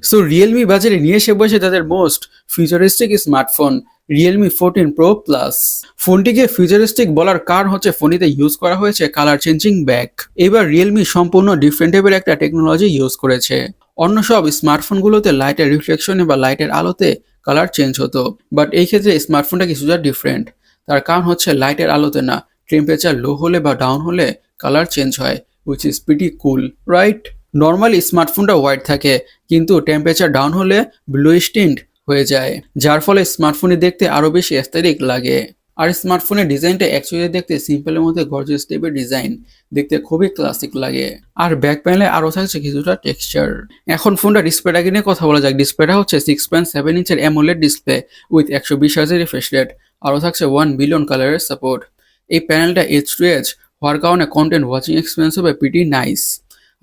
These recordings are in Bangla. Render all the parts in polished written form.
সো রিয়েলমি বাজারে নিয়ে এসে বসে তাদের most futuristic smartphone Realme 14 pro plus. ফোনটিকে ফিউচারিস্টিক বলার কারণ হচ্ছে ফোনটিতে ইউজ করা হয়েছে কালার চেঞ্জিং ব্যাক। এবার রিয়েলমি সম্পূর্ণ ডিফারেন্ট টাইপের একটা টেকনোলজি ইউজ করেছে। অন্য সব স্মার্টফোনগুলোতে লাইটের রিফ্লেকশনে বা লাইটের আলোতে কালার চেঞ্জ হতো, বাট এই ক্ষেত্রে স্মার্টফোনটা কিছুটা ডিফারেন্ট। তার কারণ হচ্ছে লাইটের আলোতে না, টেম্পারেচার লো হলে বা ডাউন হলে কালার চেঞ্জ হয়, which is pretty cool, right? Normally স্মার্টফোনটা হোয়াইট থাকে, কিন্তু টেম্পারেচার ডাউন হলে ব্লুইশ টিন্ট হয়ে যায়, যার ফলে স্মার্টফোনে দেখতে আরো বেশি অ্যাস্থেটিক লাগে। আর স্মার্টফোনের ডিজাইনটা অ্যাকচুয়ালি দেখতে সিম্পলের মধ্যে গর্জিয়াস টাইপের ডিজাইন, দেখতে খুবই ক্লাসিক লাগে। আর ব্যাক প্যানেলে আরো থাকছে কিছুটা টেক্সচার। এখন ফোনটা ডিসপ্লেটাকে নিয়ে কথা বলা যাক। ডিসপ্লেটা হচ্ছে 6.7 ইঞ্চের AMOLED display with 120 Hz refresh rate. আরও থাকছে 1 বিলিয়ন কালারের সাপোর্ট। এই প্যানেলটা H2H হওয়ার কারণে কন্টেন্ট ওয়াচিং এক্সপিরিয়েন্স হবে প্রিটি নাইস।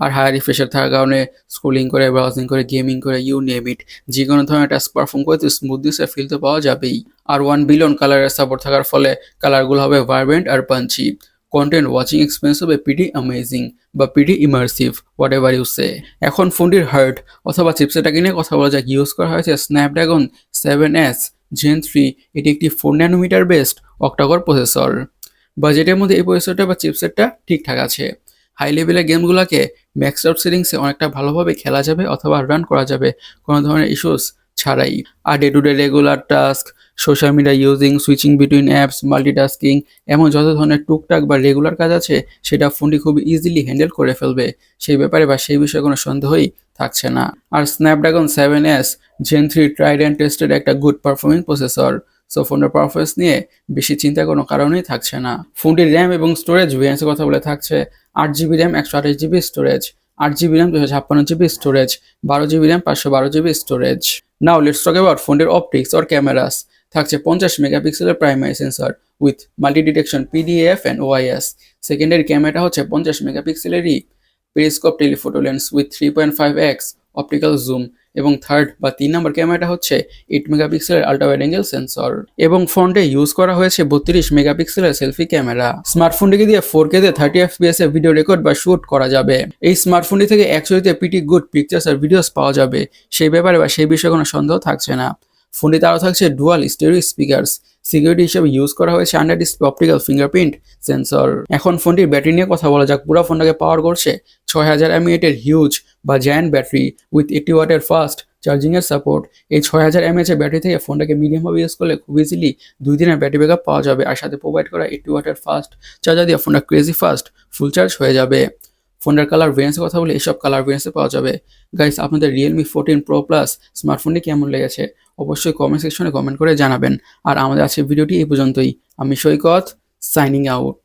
আর হায়ার রিফ্রেশার থাকার কারণে স্ক্রোলিং করে, ব্রাউজিং করে, গেমিং করে, ইউ নেম ইট, যে কোনো ধরনের টাস্ক পারফর্ম করতে স্মুথনেসের ফিল তো পাওয়া যাবেই। আর 1 বিলিয়ন কালারের সাপোর্ট থাকার ফলে কালারগুলো হবে ভাইব্রেন্ট আর পাঞ্চি। কন্টেন্ট ওয়াচিং এক্সপিরিয়েন্স হবে প্রিটি অ্যামেজিং বা pretty immersive, whatever you say. এখন ফোনটির হার্ট অথবা চিপসেটটাকে নিয়ে কথা বলা যাক। ইউজ করা হয়েছে স্ন্যাপড্রাগন 7S Gen 3। এটি একটি 4 ন্যানোমিটার বেসড অক্টাকোর প্রসেসর। বাজেটের মধ্যে এই প্রসেসরটা বা চিপসেটটা ঠিকঠাক আছে। হাই লেভেলের গেমগুলোকে ম্যাক্স আউট সেটিংসে অনেকটা ভালোভাবে খেলা যাবে অথবা রান করা যাবে কোনো ধরনের ইস্যুস ছাড়াই। আর day to day regular task, social media using, switching between apps, multitasking, এমন যত ধরনের টুকটাক বা রেগুলার কাজ আছে সেটা ফোনটি খুব ইজিলি হ্যান্ডেল করে ফেলবে। সেই ব্যাপারে বা সেই বিষয়ে কোনো সন্দেহই থাকছে না। আর Snapdragon 7S Gen 3 tried and tested একটা গুড পারফর্মিং প্রসেসর। সো ফোনের পারফরমেন্স নিয়ে বেশি চিন্তার কোনো কারণেই থাকছে না। ফোনটির র্যাম এবং স্টোরেজ ভেরিয়েন্সের কথা বলে থাকছে 8GB RAM, 128GB storage, 8GB RAM, 256GB storage, 12GB RAM, 512GB storage. Now let's talk about ফোনের অপটিক্স অর ক্যামেরাস। থাকছে 50 মেগাপিক্সেলের primary sensor with multi detection PDAF and OIS। Secondary ক্যামেরাটা হচ্ছে 50 মেগাপিক্সেলেরই periscope telephoto lens with 3.5x optical zoom. এবং থার্ড বা 3 নম্বর ক্যামেরাটা হচ্ছে 8 মেগাপিক্সেলের আল্ট্রা ওয়াইড অ্যাঙ্গেল সেন্সর। এবং ফ্রন্টে ইউজ করা হয়েছে 32 মেগাপিক্সেলের সেলফি ক্যামেরা। স্মার্টফোনটিকে দিয়ে 4K তে 30 FPS এ ভিডিও রেকর্ড বা শুট করা যাবে। এই স্মার্টফোনটি থেকে অ্যাকচুয়ালিতে প্রিটি গুড পিকচার্স আর ভিডিওস পাওয়া যাবে, সেই ব্যাপারে বা সেই বিষয়ে কোনো সন্দেহ থাকছে না। ফোনটিতে আরও থাকছে ডুয়াল স্টেরিও স্পিকার্স। সিকিউরিটি হিসেবে ইউজ করা হয়েছে under display optical fingerprint sensor. এখন ফোনটির ব্যাটারি নিয়ে কথা বলা যাক। পুরো ফোনটাকে পাওয়ার করছে 6000 mAh এর হিউজ বা জায়ান্ট ব্যাটারি উইথ 80 ওয়াটের ফাস্ট চার্জিংয়ের সাপোর্ট। এই 6000 mAh এর ব্যাটারি থেকে ফোনটাকে মিডিয়ামভাবে ইউজ করলে খুব ইজিলি 2 দিনের ব্যাটারি ব্যাকআপ পাওয়া যাবে। আর সাথে প্রোভাইড করা 80 ওয়াটের ফাস্ট চার্জার দিয়ে ফোনটা ক্রেজি ফাস্ট ফুল চার্জ হয়ে যাবে। ফোনটার কালার ভেরিয়েন্সের কথা বলে এইসব কালার ভেরিয়েন্সে পাওয়া যাবে। গাইস, আপনাদের রিয়েলমি 14 প্রো প্লাস স্মার্টফোনটি কেমন লেগেছে অবশ্যই কমেন্ট সেকশনে কমেন্ট করে জানাবেন। আর আমাদের আজকের ভিডিওটি এই পর্যন্তই। আমি সৈকত, সাইনিং আউট।